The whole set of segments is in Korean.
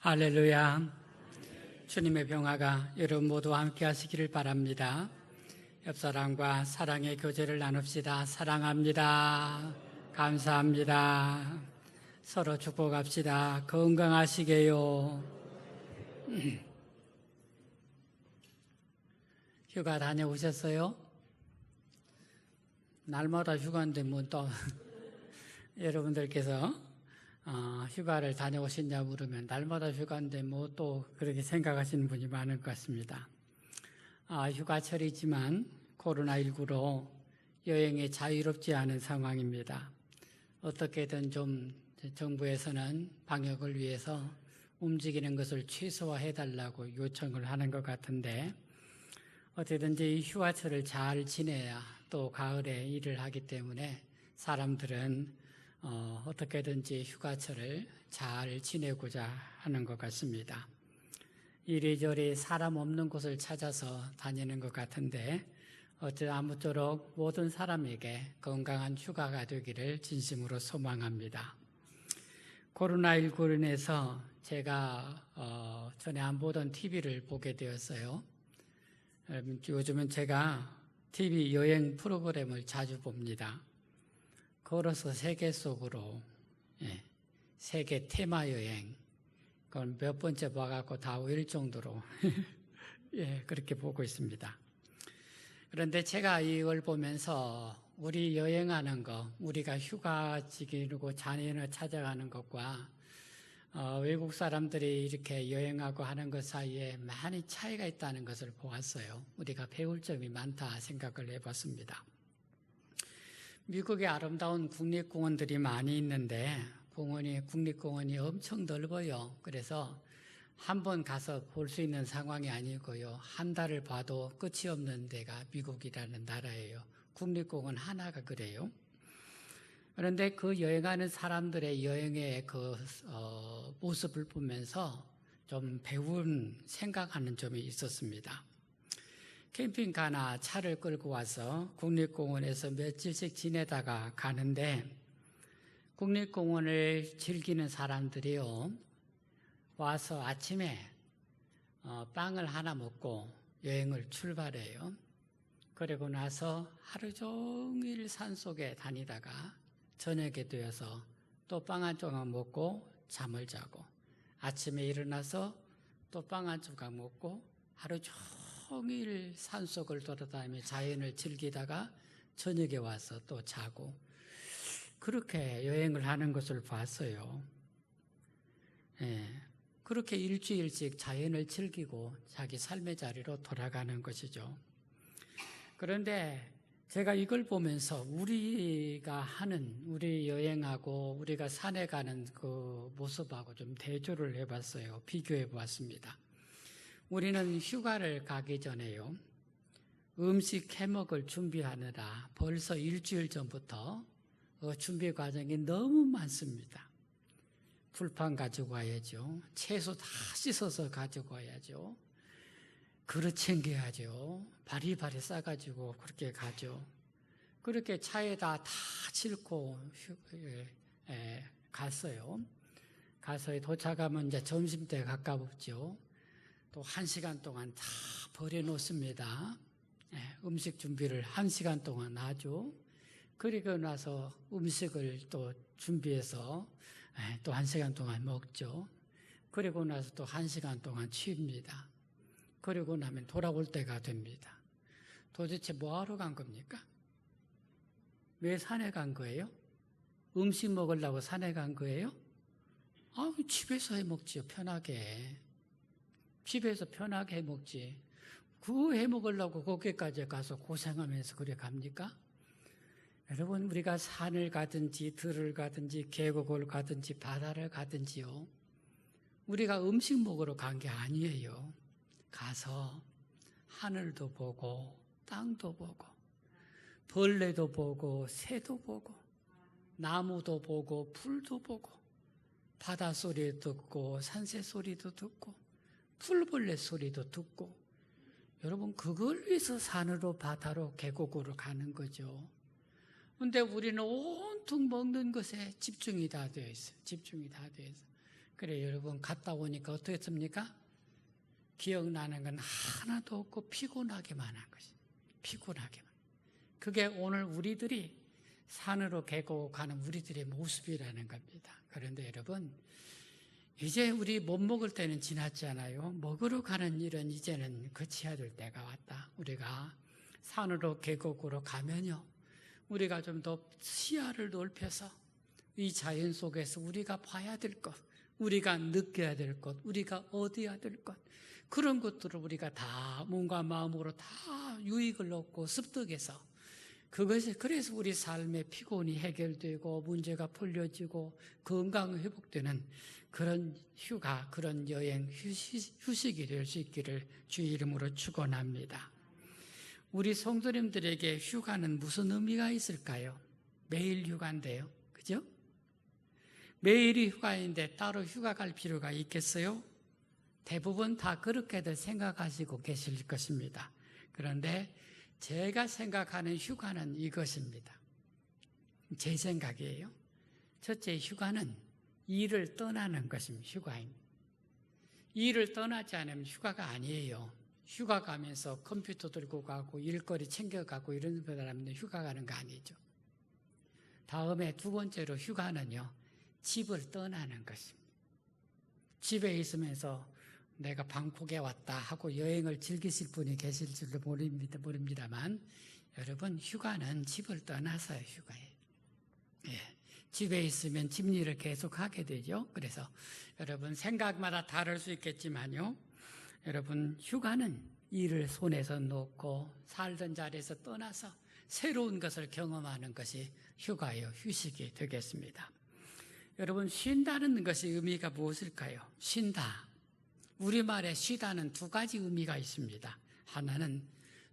할렐루야. 주님의 평화가 여러분 모두와 함께 하시기를 바랍니다. 옆사람과 사랑의 교제를 나눕시다. 사랑합니다. 감사합니다. 서로 축복합시다. 건강하시게요. 휴가 다녀오셨어요? 날마다 휴가인데 뭐 또 여러분들께서 휴가를 다녀오셨냐 물으면 날마다 휴가인데 뭐 또 그렇게 생각하시는 분이 많을 것 같습니다. 휴가철이지만 코로나19로 여행이 자유롭지 않은 상황입니다. 어떻게든 좀 정부에서는 방역을 위해서 움직이는 것을 최소화해달라고 요청을 하는 것 같은데, 어쨌든지 이 휴가철을 잘 지내야 또 가을에 일을 하기 때문에 사람들은 어떻게든지 휴가철을 잘 지내고자 하는 것 같습니다. 이리저리 사람 없는 곳을 찾아서 다니는 것 같은데, 아무쪼록 모든 사람에게 건강한 휴가가 되기를 진심으로 소망합니다. 코로나19로 인해서 제가 전에 안 보던 TV를 보게 되었어요. 요즘은 제가 TV 여행 프로그램을 자주 봅니다. 걸어서 세계 속으로, 세계 테마 여행, 그건 몇 번째 봐갖고 다 오일 정도로 그렇게 보고 있습니다. 그런데 제가 이걸 보면서 우리 여행하는 거, 우리가 휴가지기로 자연을 찾아가는 것과 외국 사람들이 이렇게 여행하고 하는 것 사이에 많이 차이가 있다는 것을 보았어요. 우리가 배울 점이 많다 생각을 해봤습니다. 미국에 아름다운 국립공원들이 많이 있는데 국립공원이 엄청 넓어요. 그래서 한 번 가서 볼 수 있는 상황이 아니고요. 한 달을 봐도 끝이 없는 데가 미국이라는 나라예요. 국립공원 하나가 그래요. 그런데 그 여행하는 사람들의 여행의 모습을 보면서 좀 배운 생각하는 점이 있었습니다. 캠핑카나 차를 끌고 와서 국립공원에서 며칠씩 지내다가 가는데, 국립공원을 즐기는 사람들이요, 와서 아침에 빵을 하나 먹고 여행을 출발해요. 그리고 나서 하루 종일 산속에 다니다가 저녁에 되어서 또 빵 한 조각 먹고 잠을 자고, 아침에 일어나서 또 빵 한 조각 먹고 하루 종일 산속을 돌아다니며 자연을 즐기다가 저녁에 와서 또 자고, 그렇게 여행을 하는 것을 봤어요. 그렇게 일주일씩 자연을 즐기고 자기 삶의 자리로 돌아가는 것이죠. 그런데 제가 이걸 보면서 우리 여행하고 우리가 산에 가는 그 모습하고 좀 대조를 해봤어요. 비교해 보았습니다. 우리는 휴가를 가기 전에요, 음식 해먹을 준비하느라 벌써 일주일 전부터 준비 과정이 너무 많습니다. 불판 가지고 와야죠. 채소 다 씻어서 가지고 와야죠. 그릇 챙겨야죠. 바리바리 싸가지고 그렇게 가죠. 그렇게 차에다 다 싣고 갔어요. 가서 도착하면 이제 점심때 가까웠죠. 또 1시간 동안 다 버려놓습니다. 음식 준비를 1시간 동안 하죠. 그리고 나서 음식을 또 준비해서 또 1시간 동안 먹죠. 그리고 나서 또 1시간 동안 쉬입니다. 그리고 나면 돌아올 때가 됩니다. 도대체 뭐하러 간 겁니까? 왜 산에 간 거예요? 음식 먹으려고 산에 간 거예요? 집에서 해 먹지요, 편하게. 집에서 편하게 해 먹지. 그거 해 먹으려고 거기까지 가서 고생하면서 그래 갑니까? 여러분, 우리가 산을 가든지 들을 가든지 계곡을 가든지 바다를 가든지요, 우리가 음식 먹으러 간 게 아니에요. 가서 하늘도 보고 땅도 보고 벌레도 보고 새도 보고 나무도 보고 풀도 보고 바다 소리도 듣고 산새 소리도 듣고 풀벌레 소리도 듣고, 여러분, 그걸 위해서 산으로 바다로 계곡으로 가는 거죠. 그런데 우리는 온통 먹는 것에 집중이 다 되어 있어요. 집중이 다 되어 있어요. 그래 여러분 갔다 오니까 어떻겠습니까? 기억나는 건 하나도 없고 피곤하게만 한 것이. 피곤하게만. 그게 오늘 우리들이 산으로 계곡 가는 우리들의 모습이라는 겁니다. 그런데 여러분 이제 우리 못 먹을 때는 지났잖아요. 먹으러 가는 일은 이제는 거쳐야 될 때가 왔다. 우리가 산으로 계곡으로 가면요, 우리가 좀 더 시야를 넓혀서 이 자연 속에서 우리가 봐야 될 것, 우리가 느껴야 될 것, 우리가 얻어야 될 것, 그런 것들을 우리가 다 몸과 마음으로 다 유익을 얻고 습득해서 그것이 그래서 우리 삶의 피곤이 해결되고 문제가 풀려지고 건강이 회복되는 그런 휴가, 그런 여행, 휴식이 될 수 있기를 주의 이름으로 축원합니다. 우리 성도님들에게 휴가는 무슨 의미가 있을까요? 매일 휴가인데요. 그죠? 매일이 휴가인데 따로 휴가 갈 필요가 있겠어요? 대부분 다 그렇게들 생각하시고 계실 것입니다. 그런데 제가 생각하는 휴가는 이것입니다. 제 생각이에요. 첫째, 휴가는 일을 떠나는 것입니다. 휴가입니다. 일을 떠나지 않으면 휴가가 아니에요. 휴가 가면서 컴퓨터 들고 가고 일거리 챙겨가고 이런 사람은 휴가 가는 거 아니죠. 다음에 두 번째로 휴가는요, 집을 떠나는 것입니다. 집에 있으면서 내가 방콕에 왔다 하고 여행을 즐기실 분이 계실 줄도 모릅니다만 여러분 휴가는 집을 떠나서요. 휴가예요. 예, 집에 있으면 집일을 계속 하게 되죠. 그래서 여러분 생각마다 다를 수 있겠지만요, 여러분 휴가는 일을 손에서 놓고 살던 자리에서 떠나서 새로운 것을 경험하는 것이 휴가요, 휴식이 되겠습니다. 여러분 쉰다는 것의 의미가 무엇일까요? 쉰다. 우리말에 쉬다는 두 가지 의미가 있습니다. 하나는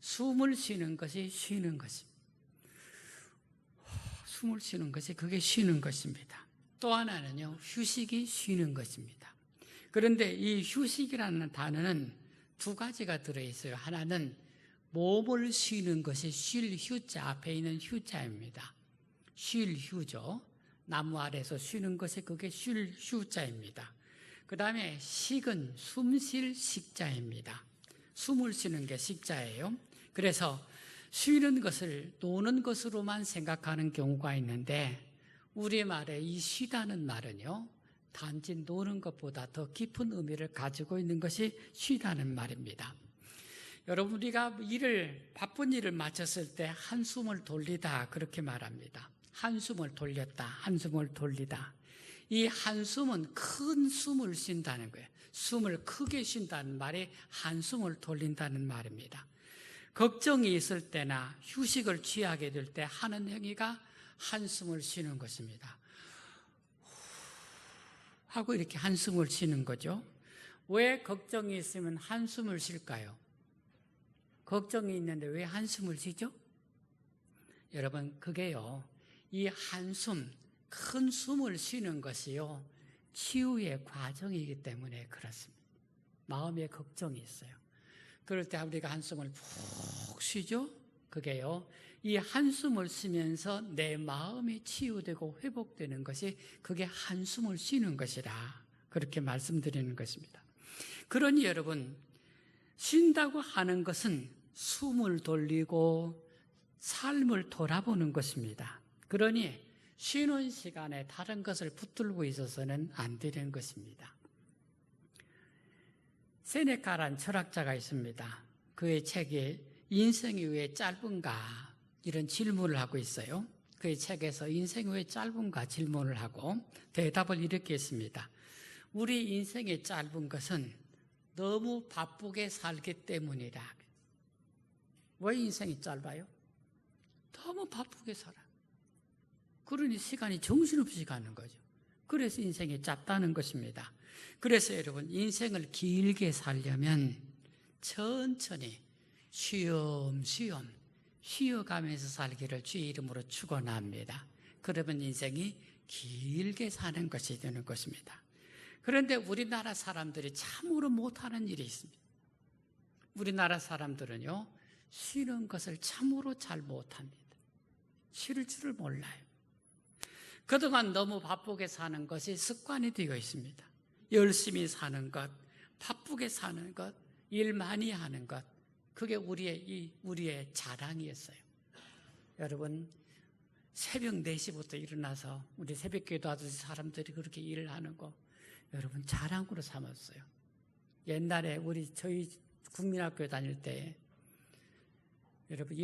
숨을 쉬는 것이 쉬는 것입니다. 숨을 쉬는 것이 그게 쉬는 것입니다. 또 하나는요, 휴식이 쉬는 것입니다. 그런데 이 휴식이라는 단어는 두 가지가 들어있어요. 하나는 몸을 쉬는 것이 쉴 휴자, 앞에 있는 휴자입니다. 쉴 휴죠. 나무 아래서 쉬는 것이 그게 쉴 휴자입니다. 그 다음에 식은 숨 쉴 식자입니다. 숨을 쉬는 게 식자예요. 그래서 쉬는 것을 노는 것으로만 생각하는 경우가 있는데 우리말에 이 쉬다는 말은요, 단지 노는 것보다 더 깊은 의미를 가지고 있는 것이 쉬다는 말입니다. 여러분 우리가 바쁜 일을 마쳤을 때 한숨을 돌리다 그렇게 말합니다. 한숨을 돌렸다, 한숨을 돌리다. 이 한숨은 큰 숨을 쉰다는 거예요. 숨을 크게 쉰다는 말이 한숨을 돌린다는 말입니다. 걱정이 있을 때나 휴식을 취하게 될 때 하는 행위가 한숨을 쉬는 것입니다. 하고 이렇게 한숨을 쉬는 거죠. 왜 걱정이 있으면 한숨을 쉴까요? 걱정이 있는데 왜 한숨을 쉬죠? 여러분 그게요, 이 한숨, 큰 숨을 쉬는 것이요, 치유의 과정이기 때문에 그렇습니다. 마음에 걱정이 있어요. 그럴 때 우리가 한숨을 푹 쉬죠. 그게요, 이 한숨을 쉬면서 내 마음이 치유되고 회복되는 것이 그게 한숨을 쉬는 것이라 그렇게 말씀드리는 것입니다. 그러니 여러분 쉰다고 하는 것은 숨을 돌리고 삶을 돌아보는 것입니다. 그러니 쉬는 시간에 다른 것을 붙들고 있어서는 안 되는 것입니다. 세네카란 철학자가 있습니다. 그의 책에 인생이 왜 짧은가 이런 질문을 하고 있어요. 그의 책에서 인생이 왜 짧은가 질문을 하고 대답을 이렇게 했습니다. 우리 인생이 짧은 것은 너무 바쁘게 살기 때문이다. 왜 인생이 짧아요? 너무 바쁘게 살아. 그러니 시간이 정신없이 가는 거죠. 그래서 인생이 짧다는 것입니다. 그래서 여러분 인생을 길게 살려면 천천히 쉬엄쉬엄 쉬어가면서 살기를 주의 이름으로 축원합니다. 그러면 인생이 길게 사는 것이 되는 것입니다. 그런데 우리나라 사람들이 참으로 못하는 일이 있습니다. 우리나라 사람들은요, 쉬는 것을 참으로 잘 못합니다. 쉴 줄을 몰라요. 그동안 너무 바쁘게 사는 것이 습관이 되어 있습니다. 열심히 사는 것, 바쁘게 사는 것, 일 많이 하는 것, 그게 우리의 자랑이었어요. 여러분, 새벽 4시부터 일어나서 우리 새벽기도 하듯이 사람들이 그렇게 일을 하는 거 여러분 자랑으로 삼았어요. 옛날에 저희 국민학교 다닐 때 여러분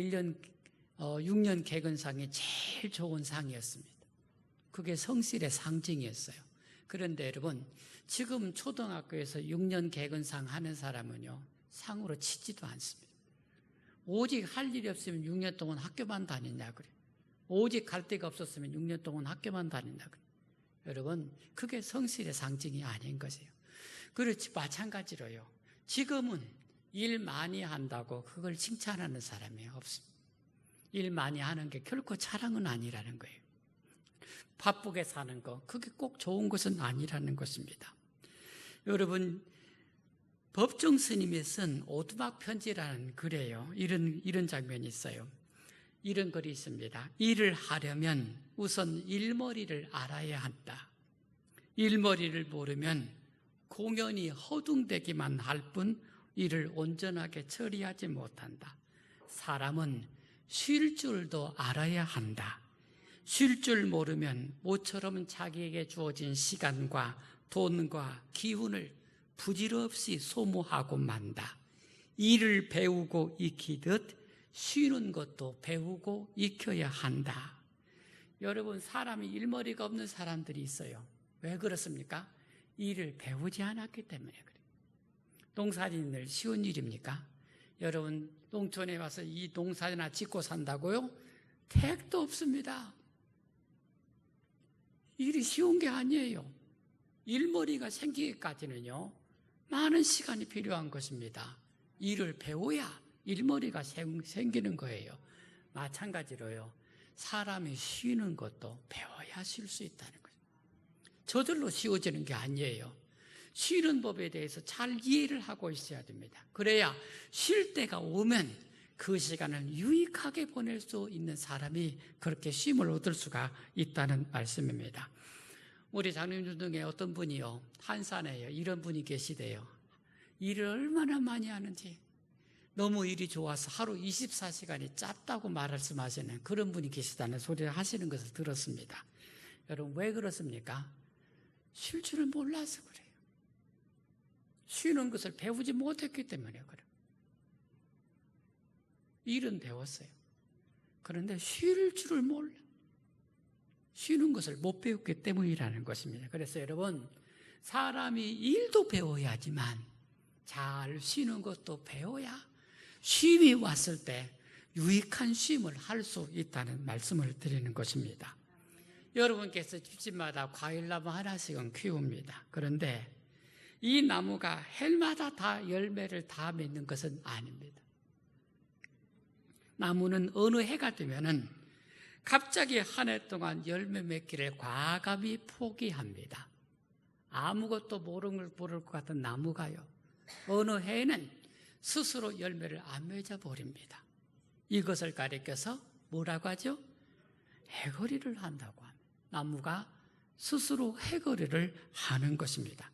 6년 개근상이 제일 좋은 상이었습니다. 그게 성실의 상징이었어요. 그런데 여러분 지금 초등학교에서 6년 개근상 하는 사람은요 상으로 치지도 않습니다. 오직 할 일이 없으면 6년 동안 학교만 다녔냐 그래요. 오직 갈 데가 없었으면 6년 동안 학교만 다닌다 그래요. 여러분 그게 성실의 상징이 아닌 것이에요. 그렇지 마찬가지로요. 지금은 일 많이 한다고 그걸 칭찬하는 사람이 없습니다. 일 많이 하는 게 결코 자랑은 아니라는 거예요. 바쁘게 사는 거 그게 꼭 좋은 것은 아니라는 것입니다. 여러분 법정 스님이 쓴 오두막 편지라는 글이에요. 이런 장면이 있어요. 이런 글이 있습니다. 일을 하려면 우선 일머리를 알아야 한다. 일머리를 모르면 공연히 허둥대기만 할 뿐 일을 온전하게 처리하지 못한다. 사람은 쉴 줄도 알아야 한다. 쉴 줄 모르면 모처럼 자기에게 주어진 시간과 돈과 기운을 부질없이 소모하고 만다. 일을 배우고 익히듯 쉬는 것도 배우고 익혀야 한다. 여러분 사람이 일머리가 없는 사람들이 있어요. 왜 그렇습니까? 일을 배우지 않았기 때문에 그래요. 농사짓는 일 쉬운 일입니까? 여러분 농촌에 와서 이 농사나 짓고 산다고요? 택도 없습니다. 일이 쉬운 게 아니에요. 일머리가 생기기까지는요 많은 시간이 필요한 것입니다. 일을 배워야 일머리가 생기는 거예요. 마찬가지로요 사람이 쉬는 것도 배워야 쉴 수 있다는 거예요. 저절로 쉬워지는 게 아니에요. 쉬는 법에 대해서 잘 이해를 하고 있어야 됩니다. 그래야 쉴 때가 오면 그 시간을 유익하게 보낼 수 있는 사람이 그렇게 쉼을 얻을 수가 있다는 말씀입니다. 우리 장로님 중에 어떤 분이요 한산에요 이런 분이 계시대요. 일을 얼마나 많이 하는지 너무 일이 좋아서 하루 24시간이 짧다고 말씀하시는 그런 분이 계시다는 소리를 하시는 것을 들었습니다. 여러분 왜 그렇습니까? 쉴 줄을 몰라서 그래요. 쉬는 것을 배우지 못했기 때문에 그래요. 일은 배웠어요. 그런데 쉴 줄을 몰라. 쉬는 것을 못 배웠기 때문이라는 것입니다. 그래서 여러분 사람이 일도 배워야 하지만 잘 쉬는 것도 배워야 쉼이 왔을 때 유익한 쉼을 할 수 있다는 말씀을 드리는 것입니다. 여러분께서 집집마다 과일나무 하나씩은 키웁니다. 그런데 이 나무가 해마다 다 열매를 다 맺는 것은 아닙니다. 나무는 어느 해가 되면은 갑자기 한 해 동안 열매 맺기를 과감히 포기합니다. 아무것도 모를 것 같은 나무가요 어느 해에는 스스로 열매를 안 맺어버립니다. 이것을 가리켜서 뭐라고 하죠? 해거리를 한다고 합니다. 나무가 스스로 해거리를 하는 것입니다.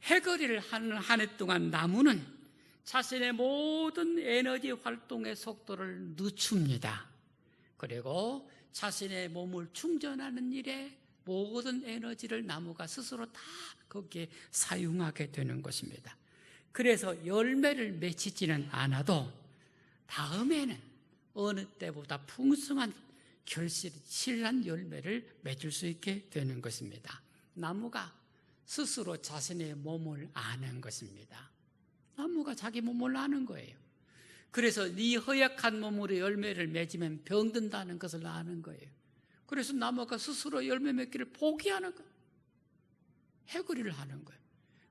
해거리를 하는 한 해 동안 나무는 자신의 모든 에너지 활동의 속도를 늦춥니다. 그리고 자신의 몸을 충전하는 일에 모든 에너지를 나무가 스스로 다 거기에 사용하게 되는 것입니다. 그래서 열매를 맺히지는 않아도 다음에는 어느 때보다 풍성한 결실한 열매를 맺을 수 있게 되는 것입니다. 나무가 스스로 자신의 몸을 아는 것입니다. 나무가 자기 몸을 아는 거예요. 그래서 네 허약한 몸으로 열매를 맺으면 병든다는 것을 아는 거예요. 그래서 나무가 스스로 열매 맺기를 포기하는 거예요. 해거리를 하는 거예요.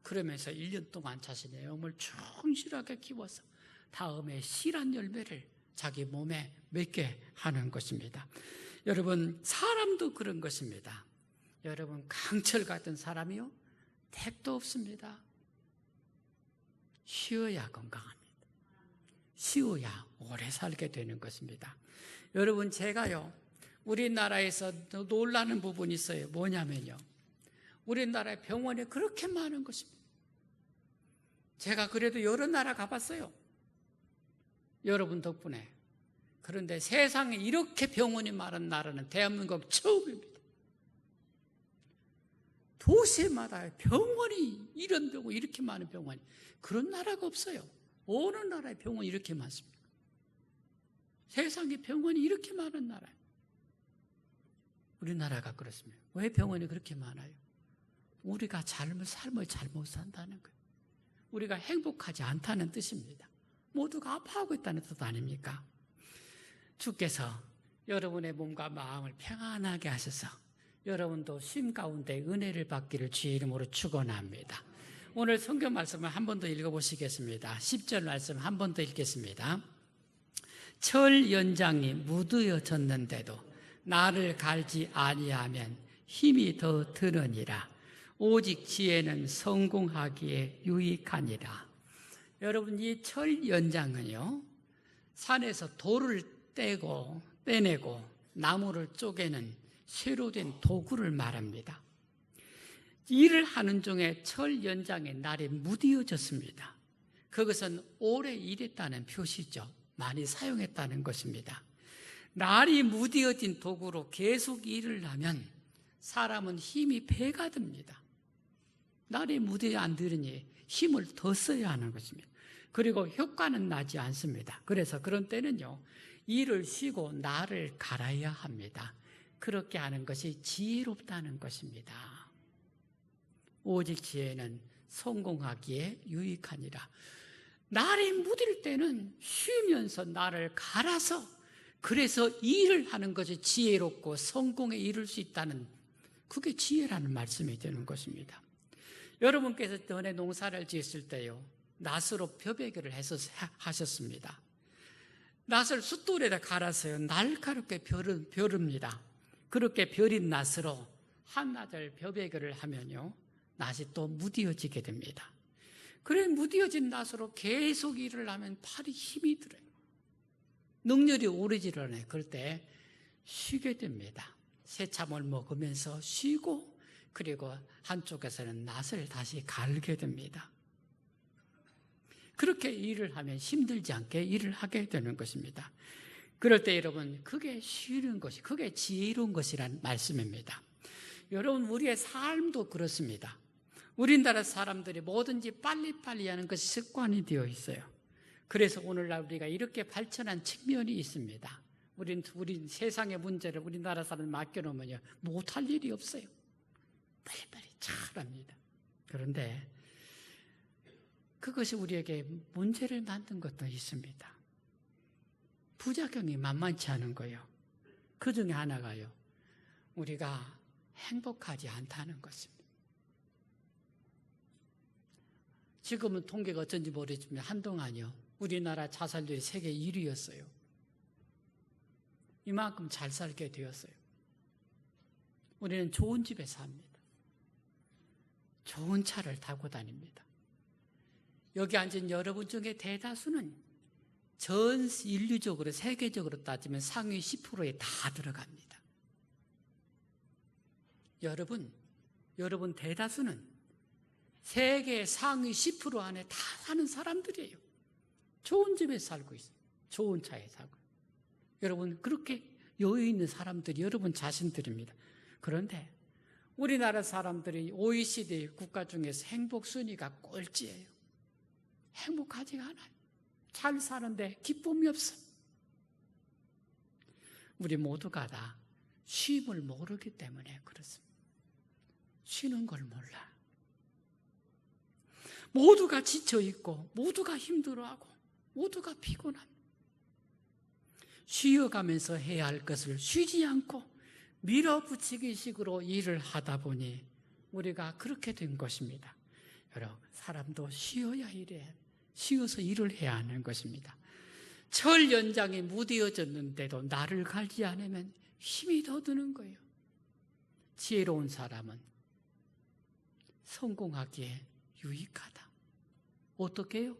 그러면서 1년 동안 자신의 몸을 충실하게 키워서 다음에 실한 열매를 자기 몸에 맺게 하는 것입니다. 여러분 사람도 그런 것입니다. 여러분 강철 같은 사람이요 택도 없습니다. 쉬어야 건강합니다. 쉬어야 오래 살게 되는 것입니다. 여러분 제가요 우리나라에서 놀라는 부분이 있어요. 뭐냐면요 우리나라에 병원이 그렇게 많은 것입니다. 제가 그래도 여러 나라 가봤어요. 여러분 덕분에. 그런데 세상에 이렇게 병원이 많은 나라는 대한민국 처음입니다. 도시마다 병원이 이런 병원, 이렇게 많은 병원이, 그런 나라가 없어요. 어느 나라에 병원이 이렇게 많습니까? 세상에 병원이 이렇게 많은 나라예요. 우리나라가 그렇습니다. 왜 병원이 그렇게 많아요? 우리가 삶을 잘못 산다는 거예요. 우리가 행복하지 않다는 뜻입니다. 모두가 아파하고 있다는 뜻 아닙니까? 주께서 여러분의 몸과 마음을 평안하게 하셔서 여러분도 쉼 가운데 은혜를 받기를 주의 이름으로 축원합니다. 오늘 성경 말씀을 한 번 더 읽어보시겠습니다. 10절 말씀 한 번 더 읽겠습니다. 철 연장이 무드어졌는데도 나를 갈지 아니하면 힘이 더 드느니라. 오직 지혜는 성공하기에 유익하니라. 여러분, 이 철 연장은요, 산에서 돌을 떼내고 나무를 쪼개는 쇠로 된 도구를 말합니다. 일을 하는 중에 철 연장의 날이 무디어졌습니다. 그것은 오래 일했다는 표시죠. 많이 사용했다는 것입니다. 날이 무디어진 도구로 계속 일을 하면 사람은 힘이 배가 됩니다. 날이 무디어 안 들으니 힘을 더 써야 하는 것입니다. 그리고 효과는 나지 않습니다. 그래서 그런 때는요, 일을 쉬고 날을 갈아야 합니다. 그렇게 하는 것이 지혜롭다는 것입니다. 오직 지혜는 성공하기에 유익하니라. 날이 무딜 때는 쉬면서 날을 갈아서, 그래서 일을 하는 것이 지혜롭고 성공에 이룰 수 있다는, 그게 지혜라는 말씀이 되는 것입니다. 여러분께서 전에 농사를 지었을 때요, 낫으로 벼베기를 해서 하셨습니다. 낫을 숫돌에다 갈아서요, 날카롭게 벼릅니다. 그렇게 벼린 낫으로 한나절 벼베기를 하면요, 낫이 또 무디어지게 됩니다. 그래, 무디어진 낫으로 계속 일을 하면 팔이 힘이 들어요. 능률이 오르지를 않아요. 그럴 때 쉬게 됩니다. 새참을 먹으면서 쉬고, 그리고 한쪽에서는 낫을 다시 갈게 됩니다. 그렇게 일을 하면 힘들지 않게 일을 하게 되는 것입니다. 그럴 때 여러분, 그게 쉬는 것이, 그게 지혜로운 것이란 말씀입니다. 여러분, 우리의 삶도 그렇습니다. 우리나라 사람들이 뭐든지 빨리빨리 하는 것이 습관이 되어 있어요. 그래서 오늘날 우리가 이렇게 발전한 측면이 있습니다. 우린 세상의 문제를 우리나라 사람을 맡겨놓으면요, 못할 일이 없어요. 빨리빨리 잘합니다. 그런데 그것이 우리에게 문제를 만든 것도 있습니다. 부작용이 만만치 않은 거예요. 그 중에 하나가요, 우리가 행복하지 않다는 것입니다. 지금은 통계가 어쩐지 모르지만 한동안요, 우리나라 자살률이 세계 1위였어요. 이만큼 잘 살게 되었어요. 우리는 좋은 집에 삽니다. 좋은 차를 타고 다닙니다. 여기 앉은 여러분 중에 대다수는 전 인류적으로, 세계적으로 따지면 상위 10%에 다 들어갑니다. 여러분 대다수는 세계 상위 10% 안에 다 사는 사람들이에요. 좋은 집에 살고 있어요. 좋은 차에 살고. 여러분, 그렇게 여유 있는 사람들이 여러분 자신들입니다. 그런데 우리나라 사람들이 OECD 국가 중에서 행복 순위가 꼴찌예요. 행복하지가 않아요. 잘 사는데 기쁨이 없어요. 우리 모두가 다 쉼을 모르기 때문에 그렇습니다. 쉬는 걸 몰라. 모두가 지쳐있고, 모두가 힘들어하고, 모두가 피곤합니다. 쉬어가면서 해야 할 것을 쉬지 않고 밀어붙이기 식으로 일을 하다 보니 우리가 그렇게 된 것입니다. 여러분, 사람도 쉬어야 일해. 쉬어서 일을 해야 하는 것입니다. 철 연장이 무디어졌는데도 나를 갈지 않으면 힘이 더 드는 거예요. 지혜로운 사람은 성공하기에 유익하다. 어떻게 해요?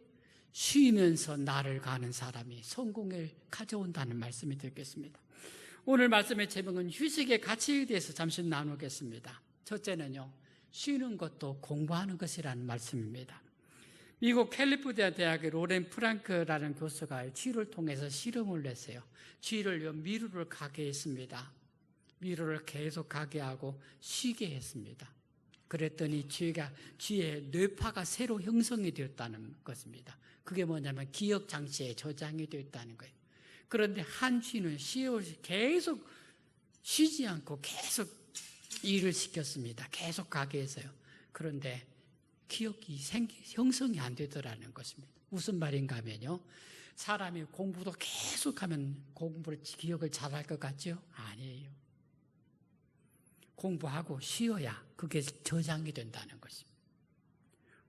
쉬면서 나를 가는 사람이 성공을 가져온다는 말씀이 되겠습니다. 오늘 말씀의 제목은 휴식의 가치에 대해서 잠시 나누겠습니다. 첫째는요, 쉬는 것도 공부하는 것이라는 말씀입니다. 미국 캘리포니아 대학의 로렌 프랑크라는 교수가 쥐를 통해서 실험을 냈어요. 쥐를 미루를 가게 했습니다. 미루를 계속 가게 하고 쉬게 했습니다. 그랬더니 쥐의 뇌파가 새로 형성이 되었다는 것입니다. 그게 뭐냐면 기억 장치에 저장이 되었다는 거예요. 그런데 한 쥐는 계속 쉬지 않고 계속 일을 시켰습니다. 계속 가게 해서요. 그런데 기억이 형성이 안 되더라는 것입니다. 무슨 말인가 하면요, 사람이 공부도 계속하면 기억을 잘할 것 같죠? 아니에요. 공부하고 쉬어야 그게 저장이 된다는 것입니다.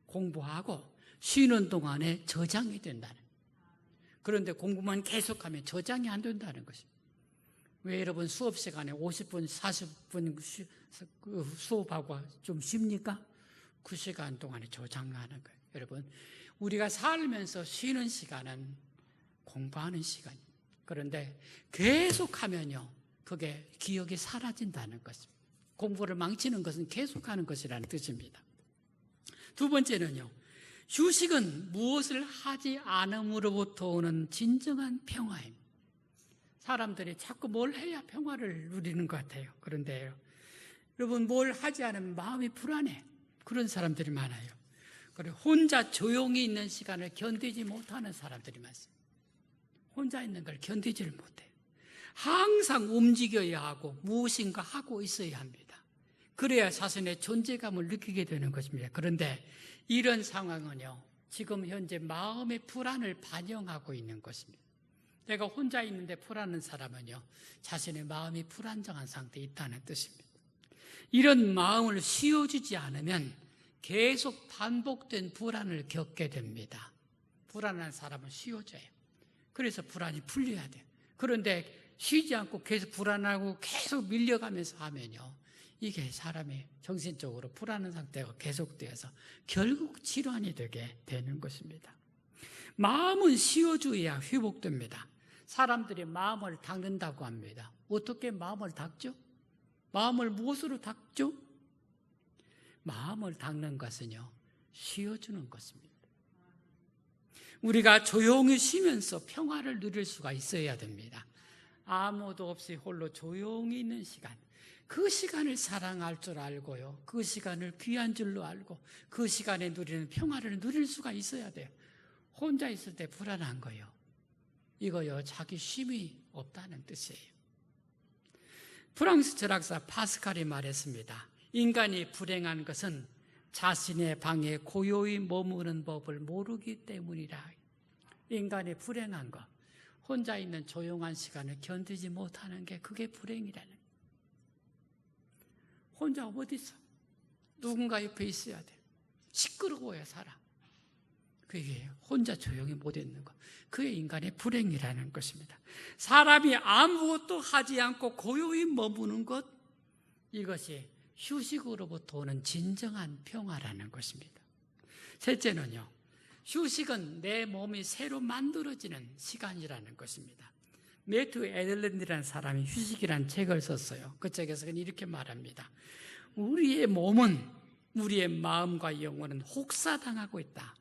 공부하고 쉬는 동안에 저장이 된다는 거예요. 그런데 공부만 계속하면 저장이 안 된다는 것입니다. 왜 여러분 수업 시간에 50분, 40분 수업하고 좀 쉽니까? 그 시간 동안에 저장하는 거예요. 여러분, 우리가 살면서 쉬는 시간은 공부하는 시간입니다. 그런데 계속하면요, 그게 기억이 사라진다는 것입니다. 공부를 망치는 것은 계속하는 것이라는 뜻입니다. 두 번째는요, 휴식은 무엇을 하지 않음으로부터 오는 진정한 평화입니다. 사람들이 자꾸 뭘 해야 평화를 누리는 것 같아요. 그런데 여러분, 뭘 하지 않으면 마음이 불안해. 그런 사람들이 많아요. 그리고 혼자 조용히 있는 시간을 견디지 못하는 사람들이 많습니다. 혼자 있는 걸 견디지를 못해요. 항상 움직여야 하고 무엇인가 하고 있어야 합니다. 그래야 자신의 존재감을 느끼게 되는 것입니다. 그런데 이런 상황은요, 지금 현재 마음의 불안을 반영하고 있는 것입니다. 내가 혼자 있는데 불안한 사람은요, 자신의 마음이 불안정한 상태에 있다는 뜻입니다. 이런 마음을 쉬어주지 않으면 계속 반복된 불안을 겪게 됩니다. 불안한 사람은 쉬어줘요. 그래서 불안이 풀려야 돼요. 그런데 쉬지 않고 계속 불안하고 계속 밀려가면서 하면요, 이게 사람이 정신적으로 불안한 상태가 계속되어서 결국 질환이 되게 되는 것입니다. 마음은 쉬어줘야 회복됩니다. 사람들이 마음을 닦는다고 합니다. 어떻게 마음을 닦죠? 마음을 무엇으로 닦죠? 마음을 닦는 것은요, 쉬어주는 것입니다. 우리가 조용히 쉬면서 평화를 누릴 수가 있어야 됩니다. 아무도 없이 홀로 조용히 있는 시간, 그 시간을 사랑할 줄 알고요, 그 시간을 귀한 줄로 알고 그 시간에 누리는 평화를 누릴 수가 있어야 돼요. 혼자 있을 때 불안한 거요, 이거요, 자기 쉼이 없다는 뜻이에요. 프랑스 철학사 파스칼이 말했습니다. 인간이 불행한 것은 자신의 방에 고요히 머무는 법을 모르기 때문이라. 인간이 불행한 것, 혼자 있는 조용한 시간을 견디지 못하는 게 그게 불행이라는 거예요. 혼자 어디 있어? 누군가 옆에 있어야 돼. 시끄러워야 살아. 그게 혼자 조용히 못 있는 것, 그게 인간의 불행이라는 것입니다. 사람이 아무것도 하지 않고 고요히 머무는 것, 이것이 휴식으로부터 오는 진정한 평화라는 것입니다. 셋째는요, 휴식은 내 몸이 새로 만들어지는 시간이라는 것입니다. 매튜 애들랜드라는 사람이 휴식이라는 책을 썼어요. 그 책에서는 이렇게 말합니다. 우리의 몸은, 우리의 마음과 영혼은 혹사당하고 있다.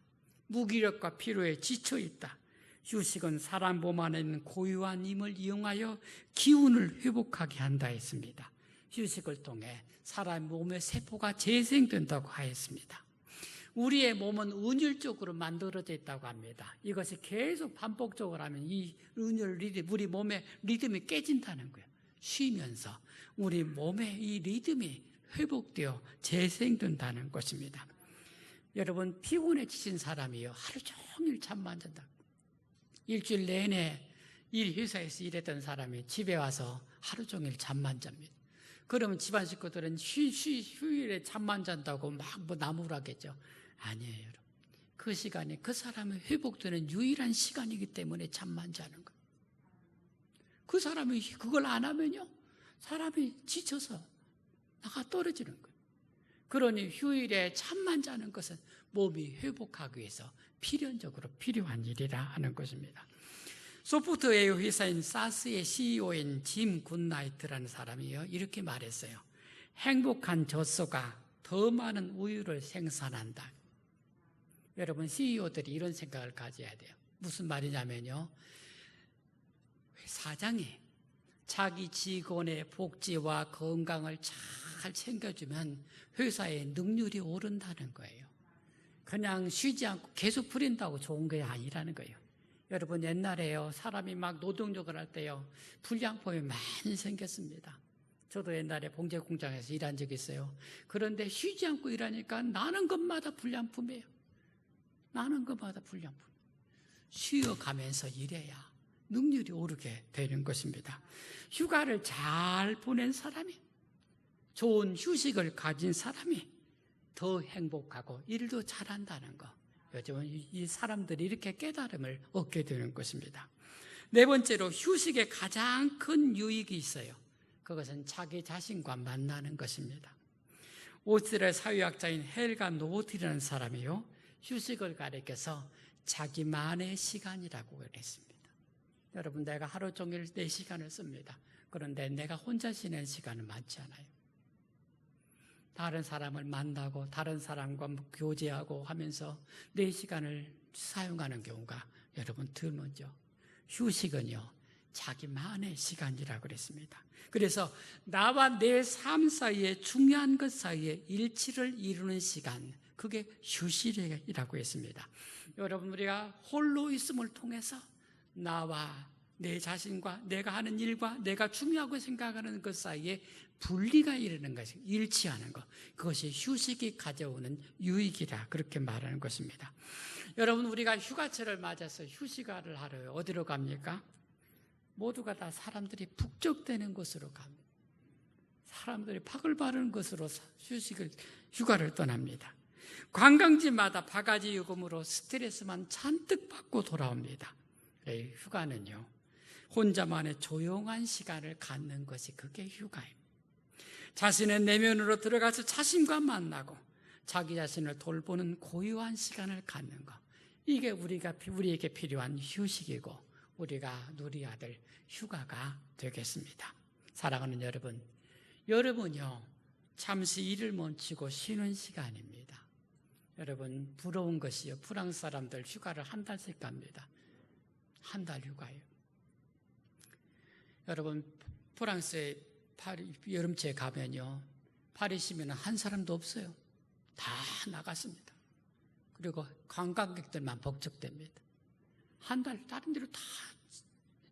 무기력과 피로에 지쳐 있다. 휴식은 사람 몸 안에 있는 고유한 힘을 이용하여 기운을 회복하게 한다 했습니다. 휴식을 통해 사람 몸의 세포가 재생된다고 하였습니다. 우리의 몸은 운율적으로 만들어져 있다고 합니다. 이것이 계속 반복적으로 하면 이 운율 리듬, 우리 몸의 리듬이 깨진다는 거예요. 쉬면서 우리 몸의 이 리듬이 회복되어 재생된다는 것입니다. 여러분, 피곤해 지친 사람이요, 하루 종일 잠만 잔다. 일주일 내내 회사에서 일했던 사람이 집에 와서 하루 종일 잠만 잡니다. 그러면 집안 식구들은 휴일에 잠만 잔다고 막 나무라겠죠. 아니에요, 여러분. 그 시간이 그 사람의 회복되는 유일한 시간이기 때문에 잠만 자는 거예요. 그 사람이 그걸 안 하면요, 사람이 지쳐서 나가 떨어지는 거예요. 그러니 휴일에 잠만 자는 것은 몸이 회복하기 위해서 필연적으로 필요한 일이라 하는 것입니다. 소프트웨어 회사인 사스의 CEO인 짐 굿나이트라는 사람이요, 이렇게 말했어요. 행복한 젖소가 더 많은 우유를 생산한다. 여러분, CEO들이 이런 생각을 가져야 돼요. 무슨 말이냐면요, 사장이 자기 직원의 복지와 건강을 잘 챙겨주면 회사의 능률이 오른다는 거예요. 그냥 쉬지 않고 계속 부린다고 좋은 게 아니라는 거예요. 여러분, 옛날에요, 사람이 막 노동력을 할 때요, 불량품이 많이 생겼습니다. 저도 옛날에 봉제 공장에서 일한 적이 있어요. 그런데 쉬지 않고 일하니까 나는 것마다 불량품이에요. 나는 것마다 불량품. 쉬어가면서 일해야 능률이 오르게 되는 것입니다. 휴가를 잘 보낸 사람이, 좋은 휴식을 가진 사람이 더 행복하고 일도 잘한다는 거. 요즘은 이 사람들이 이렇게 깨달음을 얻게 되는 것입니다. 네 번째로, 휴식에 가장 큰 유익이 있어요. 그것은 자기 자신과 만나는 것입니다. 오스트리아 사회학자인 헬가 노틸이라는 사람이요, 휴식을 가리켜서 자기만의 시간이라고 그랬습니다. 여러분, 내가 하루 종일 내 시간을 씁니다. 그런데 내가 혼자 지낸 시간은 많지 않아요. 다른 사람을 만나고 다른 사람과 교제하고 하면서 내 시간을 사용하는 경우가 여러분 드물죠. 휴식은요, 자기만의 시간이라고 그랬습니다. 그래서 나와 내 삶 사이에, 중요한 것 사이에 일치를 이루는 시간, 그게 휴식이라고 했습니다. 여러분, 우리가 홀로 있음을 통해서 나와 내 자신과 내가 하는 일과 내가 중요하고 생각하는 것 사이에 분리가 이르는 것이, 일치하는 것, 그것이 휴식이 가져오는 유익이라 그렇게 말하는 것입니다. 여러분, 우리가 휴가철을 맞아서 휴식을 하러 어디로 갑니까? 모두가 다 사람들이 북적대는 곳으로 갑니다. 사람들이 팍을 바르는 곳으로 휴가를 떠납니다. 관광지마다 바가지 요금으로 스트레스만 잔뜩 받고 돌아옵니다. 휴가는요, 혼자만의 조용한 시간을 갖는 것이 그게 휴가입니다. 자신의 내면으로 들어가서 자신과 만나고 자기 자신을 돌보는 고요한 시간을 갖는 것, 이게 우리에게 필요한 휴식이고 우리가 누려야 될 휴가가 되겠습니다. 사랑하는 여러분, 여러분요, 잠시 일을 멈추고 쉬는 시간입니다. 여러분, 부러운 것이요, 프랑스 사람들 휴가를 한 달씩 갑니다. 한 달 휴가예요. 여러분, 프랑스에 여름철에 가면요, 파리 시민은 한 사람도 없어요. 다 나갔습니다. 그리고 관광객들만 북적댑니다. 한 달 다른 데로 다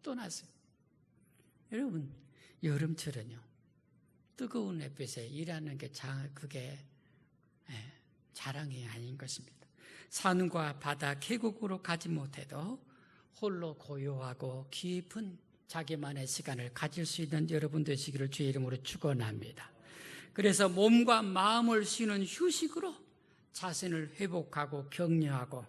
떠났어요. 여러분, 여름철은요, 뜨거운 햇빛에 일하는 게 그게 자랑이 아닌 것입니다. 산과 바다, 계곡으로 가지 못해도 홀로 고요하고 깊은 자기만의 시간을 가질 수 있는 여러분 되시기를 주의 이름으로 축원합니다. 그래서 몸과 마음을 쉬는 휴식으로 자신을 회복하고 격려하고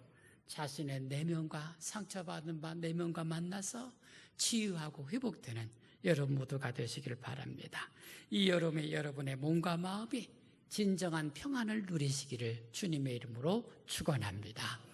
자신의 내면과 상처받은 바 내면과 만나서 치유하고 회복되는 여러분 모두가 되시길 바랍니다. 이 여름에 여러분의 몸과 마음이 진정한 평안을 누리시기를 주님의 이름으로 축원합니다.